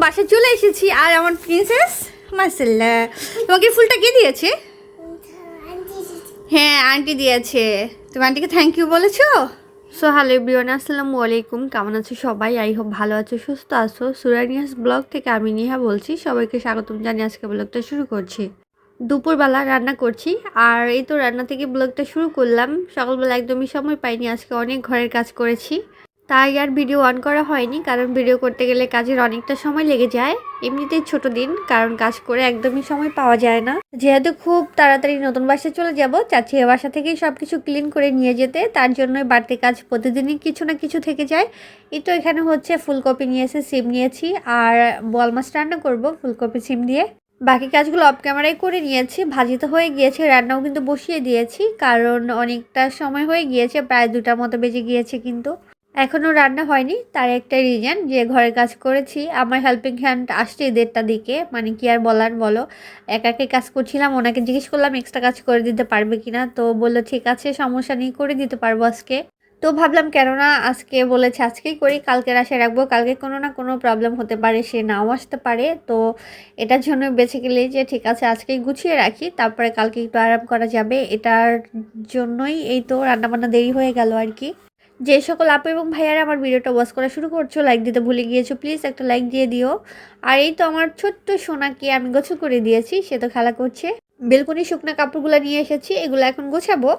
বাসায় চলে এসেছি আর আমার প্রিন্সেস মাশাআল্লাহ। তোমাকে ফুলটা কে দিয়েছে? হ্যাঁ আন্টি দিয়েছে। তুমি আন্টিকে থ্যাংক ইউ বলেছো? সো হ্যালো এভরিওয়ান, আসসালামু আলাইকুম। কেমন আছো সবাই? আই হোপ ভালো আছো, সুস্থ আছো। সুরানিয়াস ব্লগ থেকে আমি নিহা বলছি। সবাইকে স্বাগতম জানিয়ে আজকে ব্লগটা শুরু করছি। দুপুরবেলা রান্না করছি আর এই তো রান্না থেকে ব্লগটা শুরু করলাম। সকালবেলা একদমই সময় পাইনি, আজকে অনেক ঘরের কাজ করেছি, তাই আর ভিডিও অন করা হয়নি। কারণ ভিডিও করতে গেলে কাজের অনেকটা সময় লেগে যায়। এমনিতেই ছোট দিন, কারণ কাজ করে একদমই সময় পাওয়া যায় না। যেহেতু খুব তাড়াতাড়ি নতুন বাসায় চলে যাব, চাচ্ছি এ বাসা থেকেই সব কিছু ক্লিন করে নিয়ে যেতে। তার জন্যই বাড়তি কাজ প্রতিদিনই কিছু না কিছু থেকে যায়। এই তো এখানে হচ্ছে ফুলকপি নিয়েছে, সিম নিয়েছি আর বোয়াল মাছ রান্না করব ফুলকপি সিম দিয়ে। বাকি কাজগুলো অফ ক্যামেরায় করে নিয়েছি। ভাজি তো হয়ে গিয়েছে, রান্নাও কিন্তু বসিয়ে দিয়েছি, কারণ অনেকটা সময় হয়ে গিয়েছে, প্রায় 2টার মতো বেজে গিয়েছে, কিন্তু এখনও রান্না হয়নি। তার একটা রিজন যে ঘরের কাজ করেছি, আমার হেল্পিং হ্যান্ড আসছে 1:30টার দিকে। মানে কি আর বলার বলো, একা একাই কাজ করছিলাম। ওনাকে জিজ্ঞেস করলাম এক্সট্রা কাজ করে দিতে পারবে কিনা, তো বললো ঠিক আছে সমস্যা নেই, করে দিতে পারবো আজকে। তো ভাবলাম কেননা আজকে বলেছে আজকেই করি, কালকের আশায় রাখবো। কালকে কোনো না কোনো প্রবলেম হতে পারে, সে নাও আসতে পারে। তো এটার জন্য বেছে গেলে যে ঠিক আছে আজকেই গুছিয়ে রাখি, তারপরে কালকে একটু আরাম করা যাবে। এটার জন্যই এই তো রান্নাবান্না দেরি হয়ে গেল আর কি। যে সকল আপু এবং ভাইয়ারা আমার ভিডিওটা ওয়াচ করা শুরু করছো, লাইক দিতে ভুলে গিয়েছো, প্লিজ একটা লাইক দিয়ে দিও। আর এই তো আমার ছোট্ট সোনাকে আমি গোছল করে দিয়েছি, সে তো খেলা করছে। বেলকনি শুকনো কাপড়গুলো নিয়ে এসেছি, এগুলো এখন গোছাবো।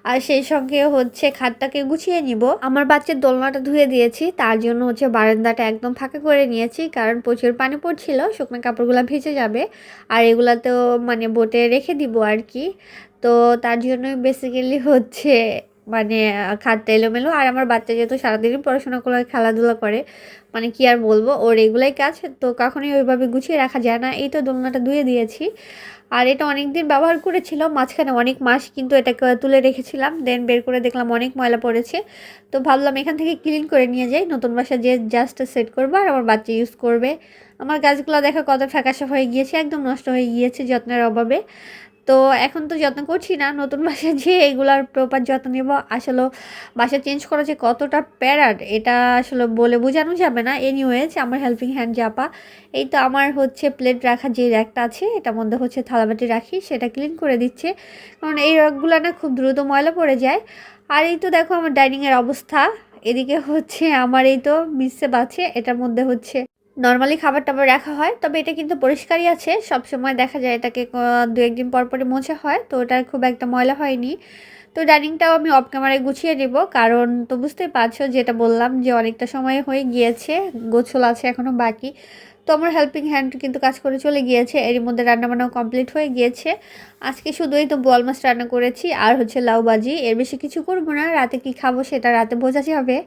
আর সেই সঙ্গে হচ্ছে খাটটাকে গুছিয়ে নিব। আমার বাচ্চার দোলনাটা ধুয়ে দিয়েছি, তার জন্য হচ্ছে বারান্দাটা একদম ফাঁকা করে নিয়েছি, কারণ প্রচুর পানি পড়ছিল, শুকনো কাপড়গুলো ভেজে যাবে। আর এগুলাতেও মানে বোটে রেখে দিব আর কি। তো তার জন্যই বেসিক্যালি হচ্ছে মানে খাটটা এলোমেলো। আর আমার বাচ্চা যেহেতু সারাদিনই পড়াশোনা করে খেলাধুলা করে, মানে কি আর বলবো, ওর এগুলাই কাজ, তো কখনোই ওইভাবে গুছিয়ে রাখা যায় না। এই তো দোলনাটা ধুয়ে দিয়েছি। আর এটা অনেক দিন ব্যবহার করেছিল, মাঝখানে অনেক মাস কিন্তু এটাকে তুলে রেখেছিলাম, দেন বের করে দেখলাম অনেক ময়লা পড়েছে। তো ভাবলাম এখান থেকে ক্লিন করে নিয়ে যাই, নতুন বাসা যে জাস্ট সেট করবো আর আমার বাচ্চা ইউজ করবে। আমার গাছগুলো দেখো কত ফ্যাকাশে হয়ে গিয়েছে, একদম নষ্ট হয়ে গিয়েছে যত্নের অভাবে। তো এখন তো যত্ন করছি না, নতুন বাসায় যে এগুলার প্রপার যত্ন নেব। আসলে বাসা চেঞ্জ করা যে কতটা প্যারাড, এটা আসলে বলে বোঝানো যাবে না। এনিওয়েজ আমার হেল্পিং হ্যান্ড জাপা এই তো আমার হচ্ছে প্লেট রাখার যে র্যাকটা আছে, এটার মধ্যে হচ্ছে থালাবাটি রাখি, সেটা ক্লিন করে দিচ্ছে, কারণ এই র্যাকগুলো না খুব দ্রুত ময়লা পড়ে যায়। আর এই তো দেখো আমার ডাইনিংয়ের অবস্থা। এদিকে হচ্ছে আমার এই তো মিক্সেপ আছে, এটার মধ্যে হচ্ছে নর্মালি খাবার টাবার রাখা হয়, তবে এটা কিন্তু পরিষ্কারই আছে। সব সময় দেখা যায় এটাকে 2-1 দিন পর পরে মোছা হয়, তো ওটা খুব একটা ময়লা হয়নি। তো ডাইনিংটাও আমি অফ ক্যামেরায় গুছিয়ে নেব, কারণ তো বুঝতেই পারছো যেটা বললাম যে অনেকটা সময় হয়ে গিয়েছে, গোছল আছে এখনও বাকি। তো আমার হেল্পিং হ্যান্ড কিন্তু কাজ করে চলে গিয়েছে, এর মধ্যে রান্নাবান্নাও কমপ্লিট হয়ে গিয়েছে। আজকে শুধুই তো বোয়াল মাছ রান্না করেছি আর হচ্ছে লাউ ভাজি, এর বেশি কিছু করবো না। রাতে কি খাবো সেটা রাতে বোঝা যাবে।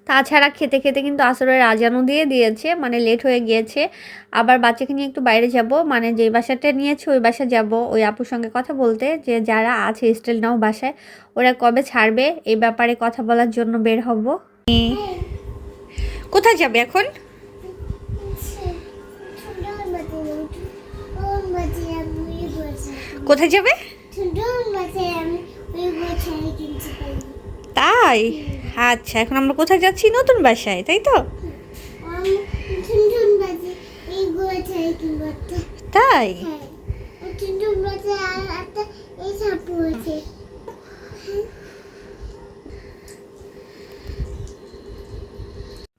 তাছাড়া খেতে খেতে কিন্তু আসরের আজানও দিয়ে দিয়েছে, মানে লেট হয়ে গিয়েছে। আবার বাচ্চাকে নিয়ে একটু বাইরে যাব, মানে যেই বাসাটা নিয়েছে ওই বাসা যাব, ওই আপুর সঙ্গে কথা বলতে, যে যারা আছে স্টিল নাও বাসায়, ওরা কবে ছাড়বে এই ব্যাপারে কথা বলার জন্য বের হব। কোথায় যাবে এখন? কোথায় যাবে? তাই? আচ্ছা, এখন আমরা কোথায় যাচ্ছি? নতুন বাসায়, তাই তো? তাই?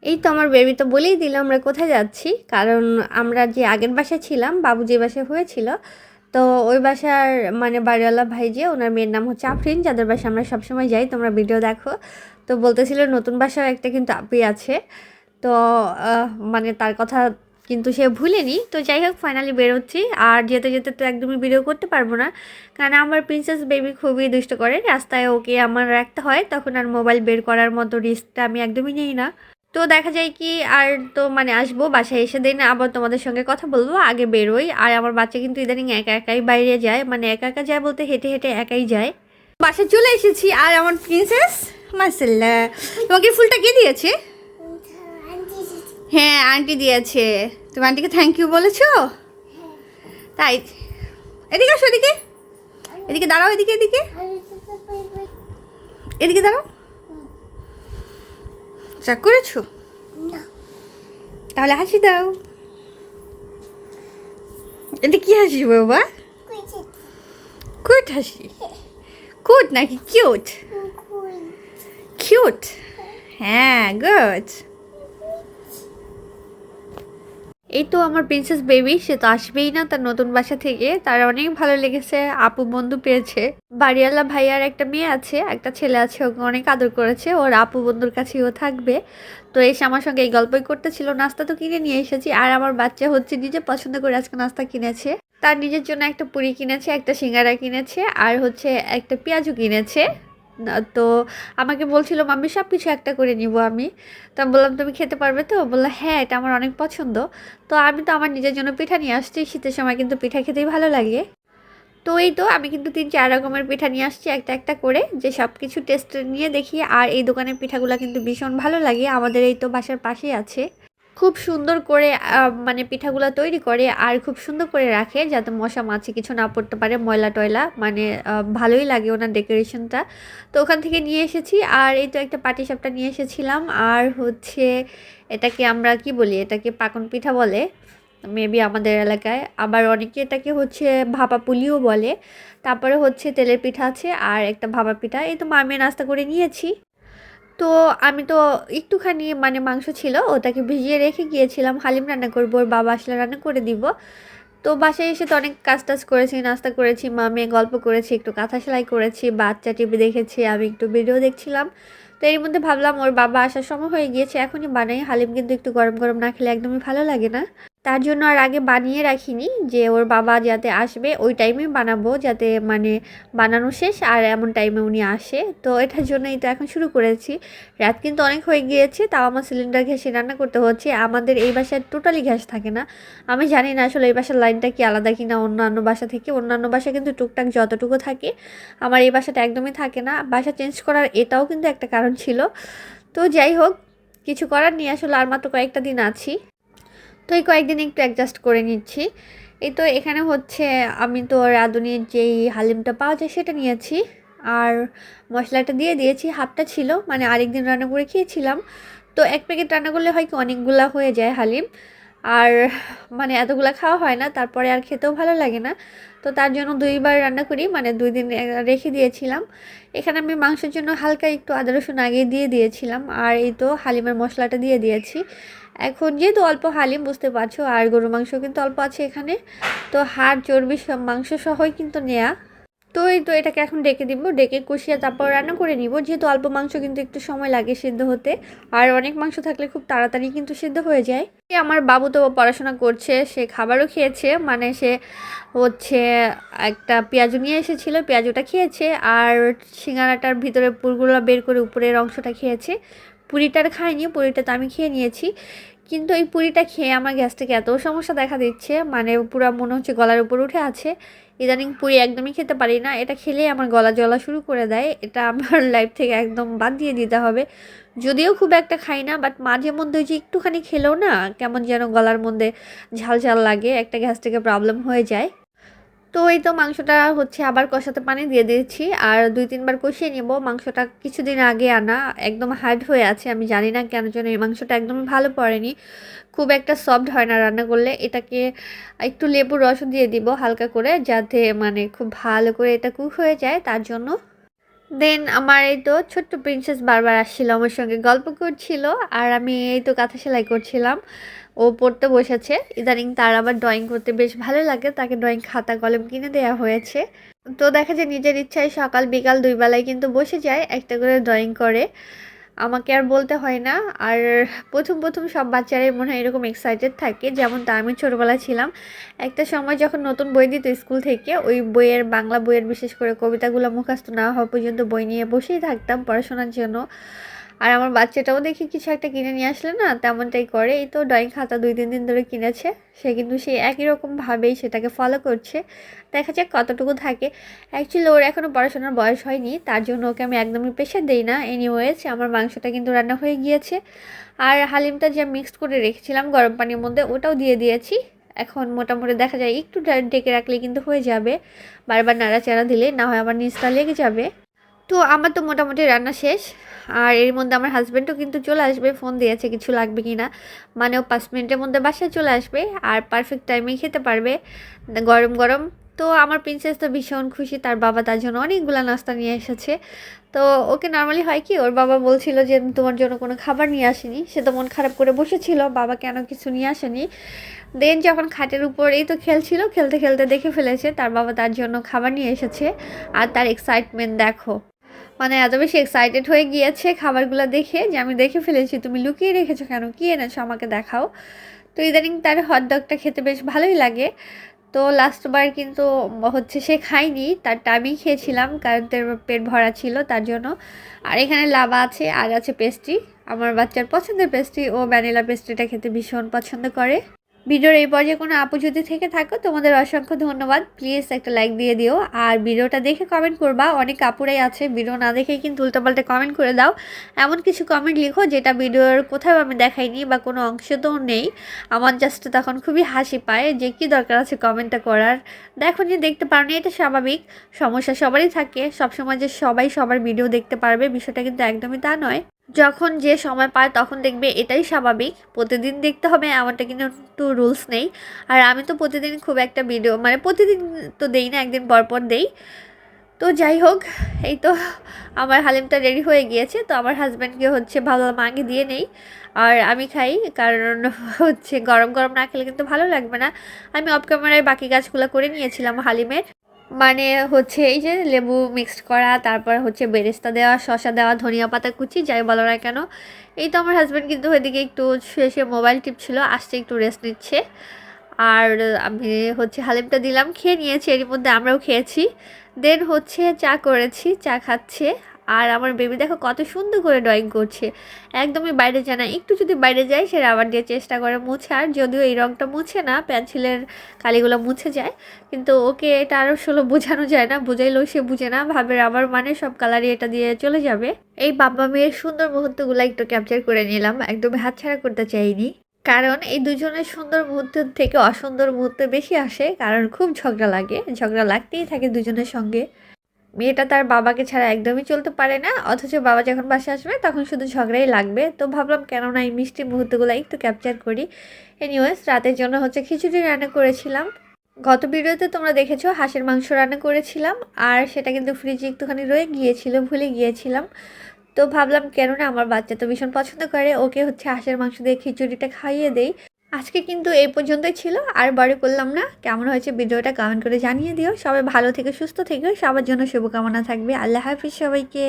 এই তো আমার বেবি তো বলেই দিল আমরা কোথায় যাচ্ছি, কারণ আমরা যে আগের বাসায় ছিলাম, বাবু যে বাসায় হয়েছিল, তো ওই বাসার মানে বাড়িওয়ালা ভাই, যে ওনার মেয়ের নাম হচ্ছে আফরিন, যাদের বাসায় আমরা সবসময় যাই, তোমরা ভিডিও দেখো। তো বলতেছিল নতুন বাসায় একটা কিন্তু আপি আছে, তো মানে তার কথা কিন্তু সে ভুলেনি। তো যাই হোক ফাইনালি বেরোচ্ছি, আর যেতে যেতে তো একদমই ভিডিও করতে পারবো না, কারণ আমার প্রিন্সেস বেবি খুবই দুষ্ট করে, রাস্তায় ওকে আমার রাখতে হয়, তখন আর মোবাইল বের করার মতো রিস্কটা আমি একদমই নিই না। তো দেখা যায় কি, আর তো মানে আসবো বাসায় এসে দিন আবার তোমাদের সঙ্গে কথা বলবো, আগে বেরোই। আর আমার বাচ্চা কিন্তু ইদানিং একা একাই বাইরে যায়, মানে একা একা যায় বলতে হেঁটে হেঁটে একাই যায়। বাসায় চলে এসেছি আর আমার প্রিন্সেস মাশাআল্লাহ। তোমাকে ফুলটা কে দিয়েছে? হ্যাঁ আন্টি দিয়েছে। তুমি আন্টিকে থ্যাংক ইউ বলেছো? তাই? এদিকে আসো, এদিকে এদিকে দাঁড়াও, এদিকে এদিকে এদিকে দাঁড়াও। রাগ করেছো? তাহলে হাসি দাও। এটা কি হাসি বাবা? কুট হাসি? কুট নাকি কিউট? কিউট। হ্যাঁ, গুড। এই তো আমার প্রিন্সেস বেবি, সে তো আসবেই না তার নতুন বাসা থেকে। তার অনেক ভালো লেগেছে, আপু বন্ধু পেয়েছে। বাড়িওয়ালা ভাইয়ার একটা মেয়ে আছে, একটা ছেলে আছে, ওকে অনেক আদর করেছে। ওর আপু বন্ধুর কাছেই ও থাকবে। তো এসে আমার সঙ্গে এই গল্পই করতেছিল। নাস্তা তো কিনে নিয়ে এসেছি, আর আমার বাচ্চা হচ্ছে নিজে পছন্দ করে আজকে নাস্তা কিনেছে। তার নিজের জন্য একটা পুরি কিনেছে, একটা সিঙ্গারা কিনেছে, আর হচ্ছে একটা পেঁয়াজু কিনেছে। তো আমাকে বলছিল মাম্মি সব কিছু একটা করে নিব আমি। তো আমি বললাম তুমি খেতে পারবে তো? বললো হ্যাঁ, এটা আমার অনেক পছন্দ। তো আমি তো আমার নিজের জন্য পিঠা নিয়ে আসছি, শীতের সময় কিন্তু পিঠা খেতেই ভালো লাগে। তো এই তো আমি কিন্তু 3-4 রকমের পিঠা নিয়ে আসছি একটা একটা করে, যে সব কিছু টেস্ট নিয়ে দেখি। আর এই দোকানের পিঠাগুলো কিন্তু ভীষণ ভালো লাগে, আমাদের এই তো বাসার পাশেই আছে। খুব সুন্দর করে মানে পিঠাগুলো তৈরি করে, আর খুব সুন্দর করে রাখে যাতে মশা মাছি কিছু না পড়তে পারে, ময়লা টয়লা। মানে ভালোই লাগে ওনার ডেকোরেশনটা। তো ওখান থেকে নিয়ে এসেছি। আর এই তো একটা পাটিসাপটা নিয়ে এসেছিলাম। আর হচ্ছে এটাকে আমরা কি বলি, এটাকে পাকন পিঠা বলে মেবি আমাদের এলাকায়। আবার অনেকে এটাকে হচ্ছে ভাপা পুলিও বলে। তারপরে হচ্ছে তেলের পিঠা আছে, আর একটা ভাপা পিঠা। এই তো মামিয়ে নাস্তা করে নিয়েছি। তো আমি তো একটুখানি মানে মাংস ছিল, ওটাকে ভিজিয়ে রেখে গিয়েছিলাম হালিম রান্না করবো, ওর বাবা আসলে রান্না করে দিব। তো বাসায় এসে তো অনেক কাজ টাজ করেছি, নাস্তা করেছি, মামে গল্প করেছি, একটু কাঁথা সেলাই করেছি, বাচ্চা টিভি দেখেছি, আমি একটু ভিডিও দেখছিলাম। তো এর মধ্যে ভাবলাম ওর বাবা আসার সময় হয়ে গিয়েছে, এখনই বানাই। হালিম কিন্তু একটু গরম গরম না খেলে একদমই ভালো লাগে না। তার জন্য আর আগে বানিয়ে রাখিনি, যে ওর বাবা যাতে আসবে ওই টাইমে বানাবো, যাতে মানে বানানো শেষ আর এমন টাইমে উনি আসে। তো এটার জন্যই তো এখন শুরু করেছি। রাত কিন্তু অনেক হয়ে গিয়েছে, তাও আমার সিলিন্ডার গ্যাসে রান্না করতে হচ্ছে। আমাদের এই বাসায় টোটালি গ্যাস থাকে না। আমি জানি না আসলে এই বাসার লাইনটা কি আলাদা কিনা অন্যান্য বাসা থেকে। অন্যান্য বাসায় কিন্তু টুকটাক যতটুকু থাকে, আমার এই বাসাটা একদমই থাকে না। বাসা চেঞ্জ করার এটাও কিন্তু একটা কারণ ছিল। তো যাই হোক, কিছু করার নেই, আসলে আর মাত্র কয়েকটা দিন আছি। তো এই কয়েকদিন একটু অ্যাডজাস্ট করে নিচ্ছি। এই তো এখানে হচ্ছে আমি তো রাঁধুনির যেই হালিমটা পাওয়া যায় সেটা নিয়েছি। আর মশলাটা দিয়ে দিয়েছি, হাফটা ছিল, মানে আরেকদিন রান্না করে খেয়েছিলাম। তো এক প্যাকেট রান্না করলে হয় কি অনেকগুলা হয়ে যায় হালিম। আর মানে এতগুলা খাওয়া হয় না, তারপরে আর খেতেও ভালো লাগে না। তো তার জন্য 2বার রান্না করি, মানে 2 দিন রেখে দিয়েছিলাম। এখানে আমি মাংসের জন্য হালকা একটু আদা রসুন আগে দিয়ে দিয়েছিলাম। আর এই তো হালিমের মশলাটা দিয়ে দিয়েছি। এখন যেহেতু অল্প হালিম বুঝতে পারছো, আর গরু মাংস কিন্তু অল্প আছে এখানে। তো হাড় চর্বি সব মাংস সহই কিন্তু নেয়া। তো এই তো এটাকে এখন ডেকে দিব, ডেকে কষিয়ে তারপর রান্না করে নিব। যেহেতু অল্প মাংস কিন্তু একটু সময় লাগে সিদ্ধ হতে, আর অনেক মাংস থাকলে খুব তাড়াতাড়ি কিন্তু সিদ্ধ হয়ে যায়। আমার বাবু তো পড়াশোনা করছে, সে খাবারও খেয়েছে, মানে সে হচ্ছে একটা পেঁয়াজু নিয়ে এসেছিলো, পেঁয়াজুটা খেয়েছে। আর সিঙ্গারাটার ভিতরে পুরগুলো বের করে উপরের অংশটা খেয়েছে। পুরিটার খাইনি, পুরিটা তো আমি খেয়ে নিয়েছি। কিন্তু এই পুরিটা খেয়ে আমার গ্যাস থেকে এত সমস্যা দেখা দিচ্ছে, মানে পুরো মনে হচ্ছে গলার উপর উঠে আছে। ইদানিং পুরি একদমই খেতে পারি না, এটা খেলেই আমার গলা জ্বলা শুরু করে দেয়। এটা আমার লাইফ থেকে একদম বাদ দিয়ে দিতে হবে। যদিও খুব একটা খাই না, বাট মাঝে মধ্যে যে একটুখানি খেলেও না কেমন যেন গলার মধ্যে ঝাল ঝাল লাগে, একটা গ্যাস থেকে প্রবলেম হয়ে যায়। তো এই তো মাংসটা হচ্ছে আবার কষাতে পানি দিয়ে দিয়েছি, আর 2-3 বার কষিয়ে নেব। মাংসটা কিছুদিন আগে আনা, একদম হার্ড হয়ে আছে। আমি জানি না কেন যেন এই মাংসটা একদমই ভালো পড়েনি, খুব একটা সফট হয় না রান্না করলে। এটাকে একটু লেবুর রস দিয়ে দিব হালকা করে, যাতে মানে খুব ভালো করে এটা কুক হয়ে যায়, তার জন্য। দেন আমার এই তো ছোট্ট প্রিন্সেস বারবার আসছিল, আমার সঙ্গে গল্প করছিল। আর আমি এই তো কাঁথা সেলাই করছিলাম, ও পড়তে বসেছে। ইদানিং তার আবার ড্রয়িং করতে বেশ ভালো লাগে, তাকে ড্রয়িং খাতা কলম কিনে দেওয়া হয়েছে। তো দেখা যায় নিজের ইচ্ছায় সকাল বিকাল 2 বেলায় কিন্তু বসে যায়, একটা করে ড্রয়িং করে। আমাকে আর বলতে হয় না। আর প্রথম প্রথম সব বাচ্চারাই মনে হয় এরকম এক্সাইটেড থাকে, যেমনটা আমি ছোটোবেলায় ছিলাম। একটা সময় যখন নতুন বই দিত স্কুল থেকে, ওই বইয়ের বাংলা বইয়ের বিশেষ করে কবিতাগুলো মুখস্থ না হওয়া পর্যন্ত বই নিয়ে বসেই থাকতাম পড়াশোনার জন্য। আর আমার বাচ্চাটাও দেখি কিছু একটা কিনে নিয়ে আসলে না তেমনটাই করে। এই তো ড্রয়িং খাতা 2-3 দিন ধরে কিনেছে, সে কিন্তু সেই একই রকমভাবেই সেটাকে ফলো করছে। দেখা যাক কতটুকু থাকে। অ্যাকচুয়ালি ওর এখনও পড়াশোনার বয়স হয়নি, তার জন্য ওকে আমি একদমই প্রেশার দিই না। এনিওয়েজ আমার মাংসটা কিন্তু রান্না হয়ে গিয়েছে। আর হালিমটা যে মিক্সড করে রেখেছিলাম গরম পানির মধ্যে, ওটাও দিয়ে দিয়েছি। এখন মোটামুটি দেখা যায় একটু ডেকে রাখলে কিন্তু হয়ে যাবে, বারবার নাড়াচাড়া দিলে না হয় আবার নিচটা লেগে যাবে। তো আমার তো মোটামুটি রান্না শেষ। আর এর মধ্যে আমার হাজব্যান্ডও কিন্তু চলে আসবে, ফোন দিয়েছে কিছু লাগবে কি না, মানে ও 5 মিনিটের মধ্যে বাসায় চলে আসবে আর পারফেক্ট টাইমেই খেতে পারবে গরম গরম। তো আমার প্রিন্সেস তো ভীষণ খুশি, তার বাবা তার জন্য অনেকগুলো নাস্তা নিয়ে এসেছে। তো ওকে নর্মালি হয় কি, ওর বাবা বলছিল যে তোমার জন্য কোনো খাবার নিয়ে আসেনি, সে তো মন খারাপ করে বসেছিল বাবা কেন কিছু নিয়ে আসেনি। দেন যখন খাটের উপর এই তো খেলছিল, খেলতে খেলতে দেখে ফেলেছে তার বাবা তার জন্য খাবার নিয়ে এসেছে। আর তার এক্সাইটমেন্ট দেখো, মানে এত বেশি এক্সাইটেড হয়ে গিয়েছে খাবারগুলো দেখে যে আমি দেখে ফেলেছি, তুমি লুকিয়ে রেখেছো কেন, কী এনেছো আমাকে দেখাও। তো ইদানিং তার হটডগটা খেতে বেশ ভালোই লাগে। তো লাস্টবার কিন্তু হচ্ছে সে খায়নি, তারটা আমি খেয়েছিলাম কারণ তার পেট ভরা ছিল তার জন্য। আর এখানে লাভা আছে আর আছে পেস্ট্রি, আমার বাচ্চার পছন্দের পেস্ট্রি, ও ভ্যানিলা পেস্ট্রিটা খেতে ভীষণ পছন্দ করে। ভিডিওর এই পর্যায়ে কোনো আপু যদি থেকে থাকো তোমাদের অসংখ্য ধন্যবাদ, প্লিজ একটা লাইক দিয়ে দিও আর ভিডিওটা দেখে কমেন্ট করবা। অনেক আপুরাই আছে ভিডিও না দেখেই কিন্তু উল্টাপাল্টা কমেন্ট করে দাও, এমন কিছু কমেন্ট লিখো যেটা ভিডিওর কোথাও আমি দেখাইনি বা কোনো অংশ তো নেই। আমার জাস্ট তখন খুবই হাসি পায় যে কি দরকার আছে কমেন্টটা করার, দেখো যে দেখতে পারো নি, এটা স্বাভাবিক, সমস্যা সবারই থাকে, সবসময় যে সবাই সবার ভিডিও দেখতে পারবে বিষয়টা কিন্তু একদমই তা নয়। যখন যে সময় পায় তখন দেখবে, এটাই স্বাভাবিক, প্রতিদিন দেখতে হবে এমনটা কিন্তু একটু রুলস নেই। আর আমি তো প্রতিদিন খুব একটা ভিডিও মানে প্রতিদিন তো দেই না, একদিন পর পর দেই। তো যাই হোক, এই তো আমার হালিমটা রেডি হয়ে গিয়েছে, তো আমার হাজব্যান্ডকে হচ্ছে ভাবলাম আগে দিয়ে নেই আর আমি খাই, কারণ হচ্ছে গরম গরম না খেলে কিন্তু ভালো লাগবে না। আমি অফ ক্যামেরায় বাকি কাজগুলো করে নিয়েছিলাম হালিমের, মানে হচ্ছে এই যে লেবু মিক্সড করা, তারপর হচ্ছে বেরেস্তা দেওয়া, শসা দেওয়া, ধনিয়া পাতা কুচি, যাই বলো না কেন। এই তো আমার হাজব্যান্ড কিন্তু ওইদিকে একটু শুয়ে মোবাইল টিপছিল, আসছে একটু রেস্ট নিচ্ছে। আর আমি হচ্ছে হালিমটা দিলাম, খেয়ে নিয়েছি, এর মধ্যে আমরাও খেয়েছি। দেন হচ্ছে চা করেছি, চা খাচ্ছে। আর আমার বেবি দেখো কত সুন্দর করে ড্রয়িং করছে, একদমই বাইরে যায় না, একটু যদি বাইরে যায় সে রাবার দিয়ে চেষ্টা করে মুছার, যদিও এই রঙটা মুছে না, পেন্সিলের কালিগুলো মুছে যায়, কিন্তু ওকে এটা আরও বোঝানো যায় না, বোঝাইলেও সে বুঝে না, ভাবে রাবার মানে সব কালারই এটা দিয়ে চলে যাবে। এই বাবা মেয়ের সুন্দর মুহূর্তগুলো একটু ক্যাপচার করে নিলাম, একদমই হাতছাড়া করতে চাইনি, কারণ এই দুজনের সুন্দর মুহূর্তের থেকে অসুন্দর মুহূর্ত বেশি আসে, কারণ খুব ঝগড়া লাগে, ঝগড়া লাগতেই থাকে দুজনের সঙ্গে। মেয়েটা তার বাবাকে ছাড়া একদমই চলতে পারে না, অথচ বাবা যখন বাসায় আসবে তখন শুধু ঝগড়াই লাগবে। তো ভাবলাম কেননা এই মিষ্টি মুহূর্তগুলো একটু ক্যাপচার করি। এনিওয়েজ, রাতের জন্য হচ্ছে খিচুড়ি রান্না করেছিলাম। গত ভিডিওতে তোমরা দেখেছো হাঁসের মাংস রান্না করেছিলাম, আর সেটা কিন্তু ফ্রিজে একটুখানি রয়ে গিয়েছিল, ভুলে গিয়েছিলাম। তো ভাবলাম কেননা আমার বাচ্চা তো ভীষণ পছন্দ করে, ওকে হচ্ছে হাঁসের মাংস দিয়ে খিচুড়িটা খাইয়ে দেই। আজকে কিন্তু এই পর্যন্তই ছিল, আর বড় করলাম না। কেমন হয়েছে ভিডিওটা কমেন্ট করে জানিয়ে দিও। সবাই ভালো থেকে সুস্থ থেকো, সবার জন্য শুভকামনা থাকবে। আল্লাহ হাফিজ সবাইকে।